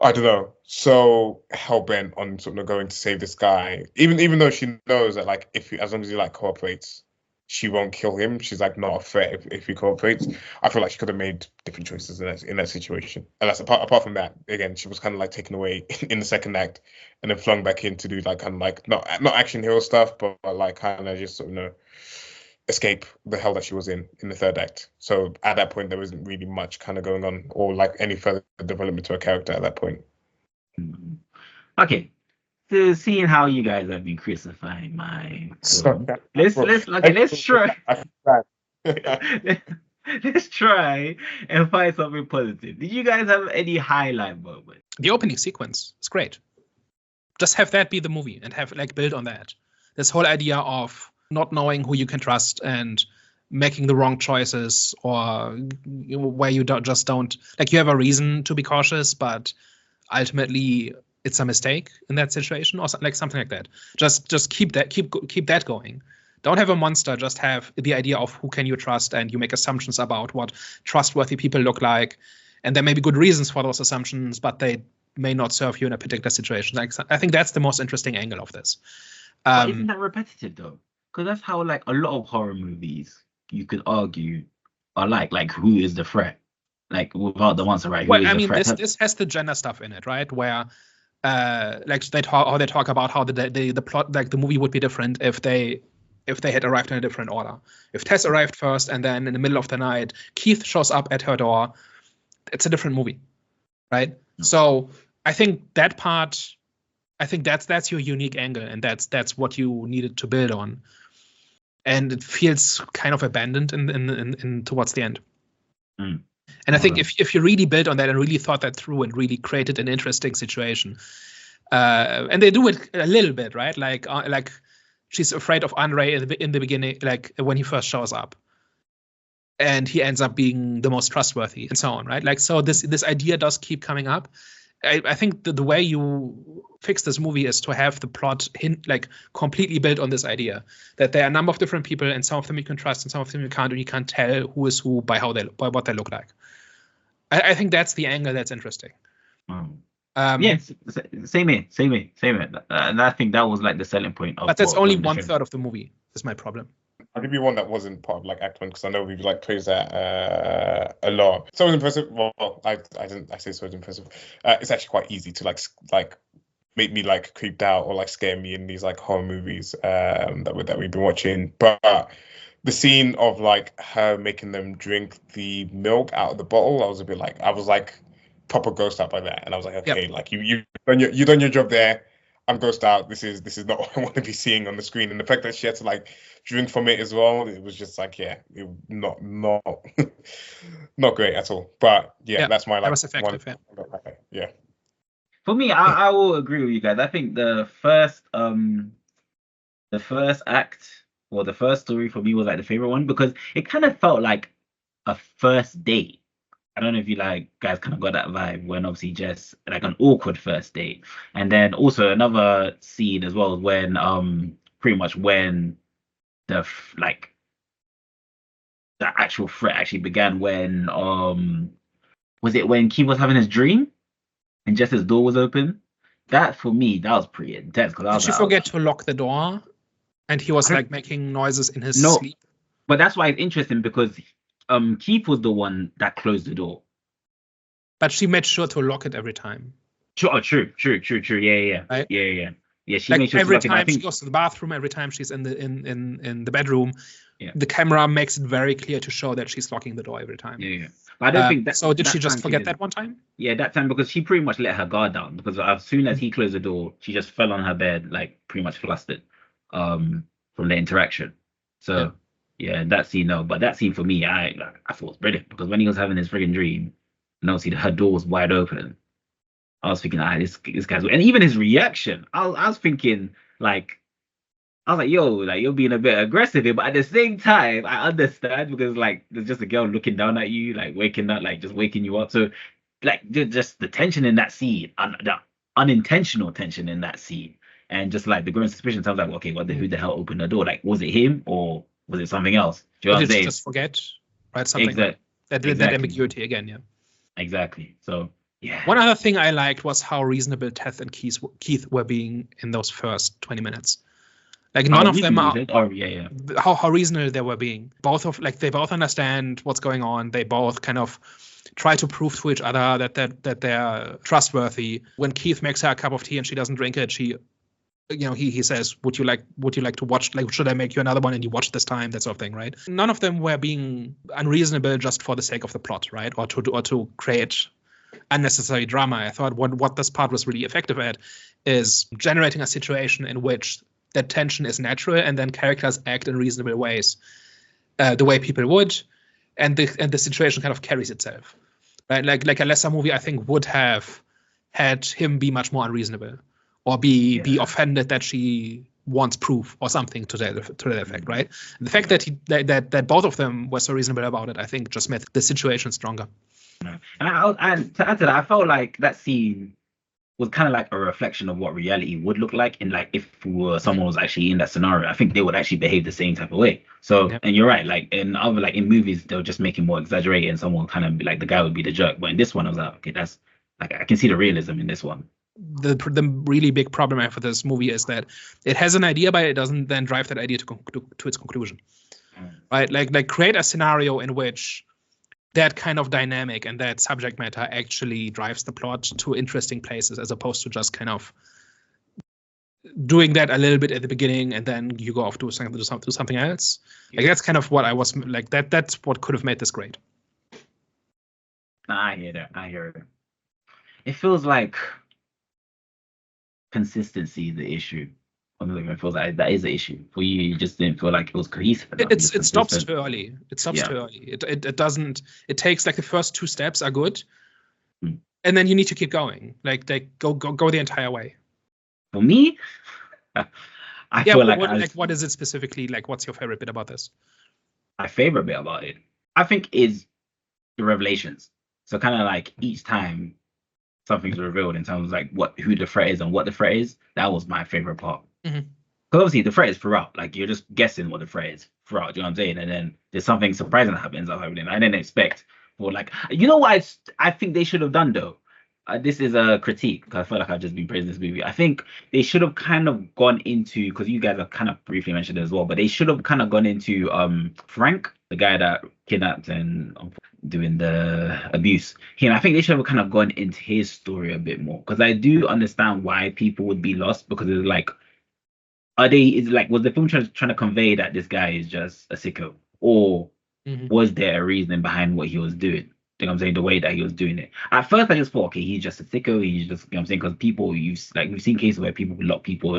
I don't know, so hell bent on sort of going to save this guy, even though she knows that like as long as he like cooperates, she won't kill him. She's like not a threat if he cooperates. I feel like she could have made different choices in that situation. And that's apart from that, again, she was kind of like taken away in the second act and then flung back in to do like kind of like not action hero stuff, but like kind of just sort of escape the hell that she was in the third act. So at that point, there wasn't really much kind of going on or like any further development to a character at that point. Okay. So seeing how you guys have been crucifying my let's try let's try and find something positive. Did you guys have any highlight moment? The opening sequence is great. Just have that be the movie and have like build on that. This whole idea of not knowing who you can trust and making the wrong choices, or where you don't like, you have a reason to be cautious, but ultimately it's a mistake in that situation, or like something like that. Just keep that going. Don't have a monster, just have the idea of who can you trust, and you make assumptions about what trustworthy people look like, and there may be good reasons for those assumptions, but they may not serve you in a particular situation. Like, I think that's the most interesting angle of this. But isn't that repetitive though? Because that's how like a lot of horror movies, you could argue, are like who is the threat? Like without the monster, right? Who Well, is I the mean, threat? this has the gender stuff in it, right? Where like they talk about how the plot, like the movie would be different if they had arrived in a different order. If Tess arrived first and then in the middle of the night Keith shows up at her door, it's a different movie, right? So I think that part, I think that's your unique angle, and that's what you needed to build on. And it feels kind of abandoned in towards the end. Mm. And I think if you really built on that and really thought that through and really created an interesting situation, and they do it a little bit, right? Like she's afraid of Andre in the beginning, like when he first shows up, and he ends up being the most trustworthy, and so on, right? Like, so this idea does keep coming up. I think the way you fix this movie is to have the plot like completely built on this idea that there are a number of different people, and some of them you can trust and some of them you can't, and you can't tell who is who by what they look like. I think that's the angle that's interesting. Yes, same here. And I think that was like the selling point. But that's only 1/3 of the movie. Is my problem. I'll give you one that wasn't part of like Act 1, because I know we've like praised that a lot. So it was impressive. Well, I say so it was impressive. It's actually quite easy to like make me like creeped out or like scare me in these like horror movies that we've been watching. But the scene of like her making them drink the milk out of the bottle, I was proper grossed out by that, and I was like, okay, yep. Like you done your job there. I'm grossed out. This is not what I want to be seeing on the screen. And the fact that she had to like drink from it as well, it was just like, not not great at all. But that's my like. That was effective. Yeah. For me, I will agree with you guys. I think the first act, or the first story for me, was like the favorite one, because it kind of felt like a first date. I don't know if you like guys kind of got that vibe, when obviously just like an awkward first date. And then also another scene as well, when pretty much when the actual threat actually began, when was it when Keith was having his dream and just his door was open? That for me, that was pretty intense. Did she forget to lock the door? And he was like making noises in his sleep. But that's why it's interesting, because Keith was the one that closed the door. But she made sure to lock it every time. True. Yeah. Right? Yeah. She like made sure every to time she goes to the bathroom, every time she's in the bedroom, yeah, the camera makes it very clear to show that she's locking the door every time. Yeah. But I don't think that. So did she just forget that one time? Yeah, that time, because she pretty much let her guard down, because as soon as he closed the door, she just fell on her bed, like pretty much flustered from the interaction. So yeah, that scene, no. But that scene for me, I thought was brilliant, because when he was having his friggin' dream, and obviously her door was wide open, I was thinking, this guy's, and even his reaction, I was thinking, like, I was like, yo, like, you're being a bit aggressive here, but at the same time, I understand, because like there's just a girl looking down at you, like waking up, like just waking you up. So like just the tension in that scene, the unintentional tension in that scene, and just like the growing suspicion. So I was like, okay, who the hell opened the door? Like, was it him or was it something else? Do you know what I'm saying? Just forget, right? Something like that ambiguity again, yeah. Exactly. So yeah. One other thing I liked was how reasonable Tess and Keith were being in those first 20 minutes. Like none of them are. Oh yeah. How reasonable they were being. They both understand what's going on. They both kind of try to prove to each other that they're trustworthy. When Keith makes her a cup of tea and she doesn't drink it, he says, would you like to watch? Like, should I make you another one and you watch this time? That sort of thing, right? None of them were being unreasonable just for the sake of the plot, right? Or to create unnecessary drama. I thought what this part was really effective at is generating a situation in which that tension is natural, and then characters act in reasonable ways, the way people would, and the situation kind of carries itself, right? Like a lesser movie, I think, would have had him be much more unreasonable, or be offended that she wants proof or something to that effect, right? The fact that that both of them were so reasonable about it, I think, just made the situation stronger. And to add to that, I felt like that scene was kind of like a reflection of what reality would look like, and like if someone was actually in that scenario, I think they would actually behave the same type of way. So, Yep. and you're right, like in other, like in movies, they'll just make it more exaggerated, and someone kind of be like the guy would be the jerk. But in this one, I was like, okay, that's like I can see the realism in this one. The really big problem I have with this movie is that it has an idea, but it doesn't then drive that idea to its conclusion, right? Like create a scenario in which that kind of dynamic and that subject matter actually drives the plot to interesting places, as opposed to just kind of doing that a little bit at the beginning and then you go off to something else. Like that's kind of what I was like. That's what could have made this great. I hear that. I hear it. It feels like consistency is the issue. It feels like that is the issue for you. You just didn't feel like it was cohesive. It stops too early. It stops too early. It doesn't. It takes like the first 2 steps are good, and then you need to keep going. Like they go the entire way. For me, I feel like what is it specifically? Like, what's your favorite bit about this? My favorite bit about it, I think, is the revelations. So kind of like each time something's revealed in terms of like who the threat is and what the threat is. That was my favorite part. Because obviously the threat is throughout. Like you're just guessing what the threat is throughout. Do you know what I'm saying? And then there's something surprising that happens. I didn't expect for like, you know what I think they should have done though. This is a critique because I feel like I've just been praising this movie. I think they should have kind of gone into, because you guys have kind of briefly mentioned it as well, but they should have kind of gone into Frank, the guy that kidnapped and doing the abuse. I think they should have kind of gone into his story a bit more, because I do understand why people would be lost, because it's like, was the film trying to convey that this guy is just a sicko, or was there a reason behind what he was doing? You know what I'm saying? The way that he was doing it. At first, I just thought, okay, he's just a sicko. He's just, you know what I'm saying? Because people, we've seen cases where people lock people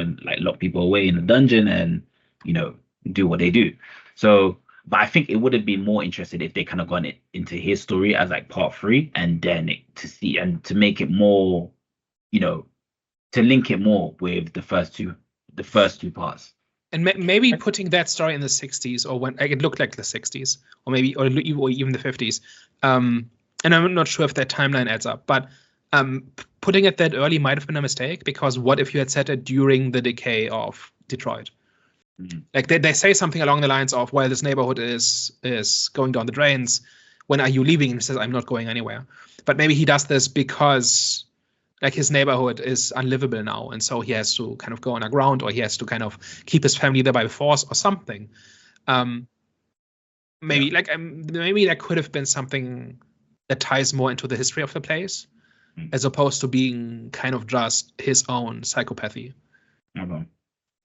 away in a dungeon and, you know, do what they do. So, but I think it would have been more interested if they kind of gone into his story as like part 3, and then to make it more, you know, to link it more with the first two parts. And maybe putting that story in the 60s, or when like, it looked like the 60s, or even the 50s. And I'm not sure if that timeline adds up, but putting it that early might have been a mistake, because what if you had set it during the decay of Detroit? Like they say something along the lines of, well, this neighborhood is going down the drains. When are you leaving? And he says, I'm not going anywhere. But maybe he does this because like his neighborhood is unlivable now, and so he has to kind of go underground, or he has to kind of keep his family there by force or something. Maybe that could have been something that ties more into the history of the place, as opposed to being kind of just his own psychopathy. Okay.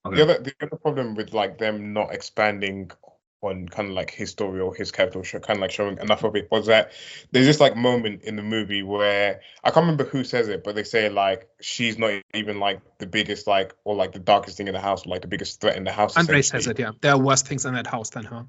The other problem with like them not expanding on kind of like his story or his character, kind of like showing enough of it, was that there's this like moment in the movie where I can't remember who says it, but they say like she's not even like the biggest like, or like the darkest thing in the house, or like the biggest threat in the house. Andre says it, yeah. There are worse things in that house than her.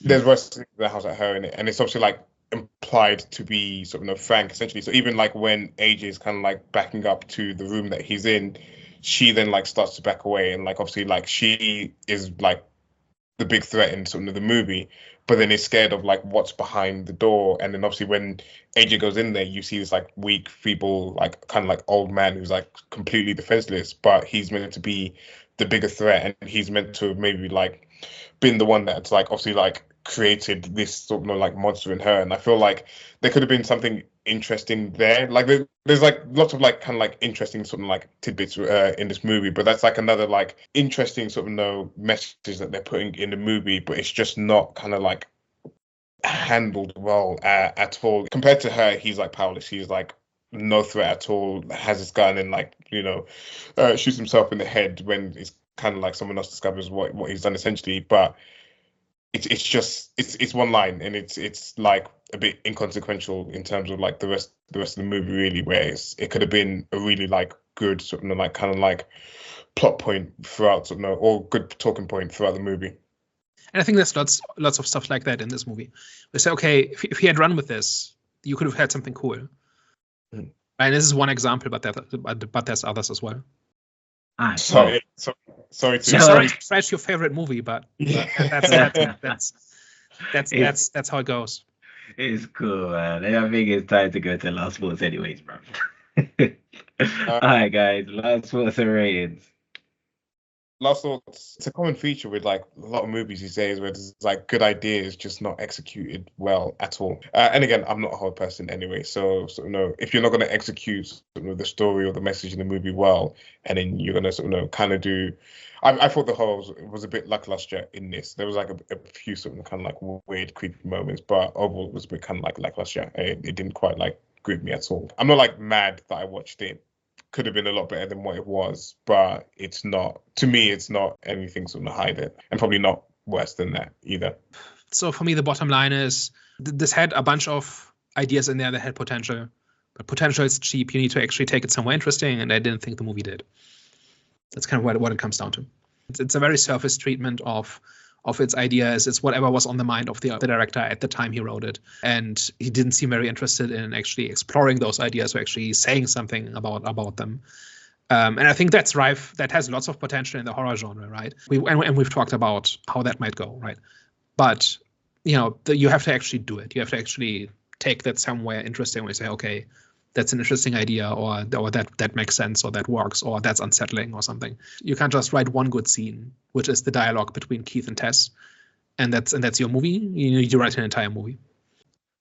There's worse things in the house than her in it, and it's obviously like implied to be sort of Frank essentially. So even like when AJ is kind of like backing up to the room that he's in, she then like starts to back away, and like obviously like she is like the big threat in sort of the movie, but then is scared of like what's behind the door. And then obviously when AJ goes in there, you see this like weak, feeble, like kind of like old man who's like completely defenseless, but he's meant to be the bigger threat, and he's meant to have maybe like been the one that's like obviously like created this sort of like monster in her. And I feel like there could have been something interesting there. Like there's like lots of like kind of like interesting sort of like tidbits in this movie, but that's like another like interesting sort of message that they're putting in the movie, but it's just not kind of like handled well at all. Compared to her, he's like powerless. He's like no threat at all, has his gun and like, you know, shoots himself in the head when it's kind of like someone else discovers what he's done essentially. But it's one line, and it's like a bit inconsequential in terms of like the rest of the movie really, where it could have been a really like good sort of like kind of like plot point throughout sort of or good talking point throughout the movie. And I think there's lots of stuff like that in this movie. We say, okay, if he had run with this, you could have had something cool. And this is one example, but there's others as well. Alright, Sorry, sorry No. to. Sorry to trash your favorite movie, but It's that's how it goes. cool, man. I think it's time to go to last sports, anyways, bro. All right, guys. Last sports and ratings. Last thoughts. It's a common feature with like a lot of movies these days where there's like good ideas just not executed well at all. And again, I'm not a horror person anyway, so no, if you're not going to execute sort of the story or the message in the movie well, and then you're going to sort of kind of do. I thought the horror was a bit lackluster in this. There was like a few sort of kind of like weird, creepy moments, but overall it was a bit kind of like lackluster. It didn't quite like grip me at all. I'm not like mad that I watched it. Could have been a lot better than what it was, but it's not. To me, it's not anything sort of hide it, and probably not worse than that either. So for me, the bottom line is this had a bunch of ideas in there that had potential, but potential is cheap. You need to actually take it somewhere interesting, and I didn't think the movie did. That's kind of what it comes down to. It's a very surface treatment of its ideas. It's whatever was on the mind of the director at the time he wrote it. And he didn't seem very interested in actually exploring those ideas or actually saying something about them. And I think that's rife. That has lots of potential in the horror genre, right? And we've talked about how that might go, right? But, you have to actually do it. You have to actually take that somewhere interesting where you say, okay, that's an interesting idea, or that makes sense, or that works, or that's unsettling, or something. You can't just write one good scene, which is the dialogue between Keith and Tess, and that's your movie. You need to write an entire movie.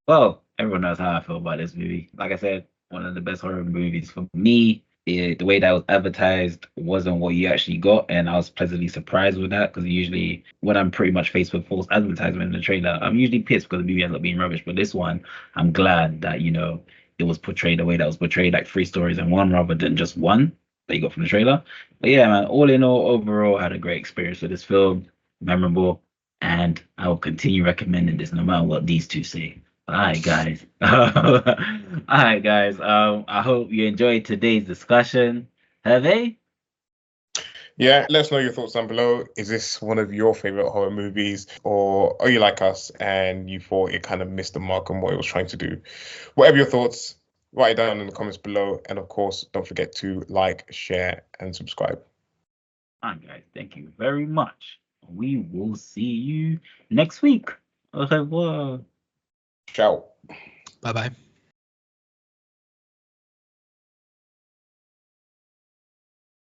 Well, everyone knows how I feel about this movie. Like I said, one of the best horror movies for me. The way that was advertised wasn't what you actually got, and I was pleasantly surprised with that, because usually when I'm pretty much faced with false advertisement in the trailer, I'm usually pissed because the movie ends up being rubbish. But this one, I'm glad that it was portrayed the way that was portrayed, like 3 stories in one rather than just one that you got from the trailer. But yeah, man, all in all, overall, I had a great experience with this film, memorable, and I will continue recommending this no matter what these two say. All right, guys. All right, guys. I hope you enjoyed today's discussion. Have they? Yeah, let us know your thoughts down below. Is this one of your favorite horror movies, or are you like us and you thought it kind of missed the mark on what it was trying to do? Whatever your thoughts, write it down in the comments below. And of course, don't forget to like, share, and subscribe. All right, guys. Thank you very much. We will see you next week. Au revoir. Ciao. Bye-bye.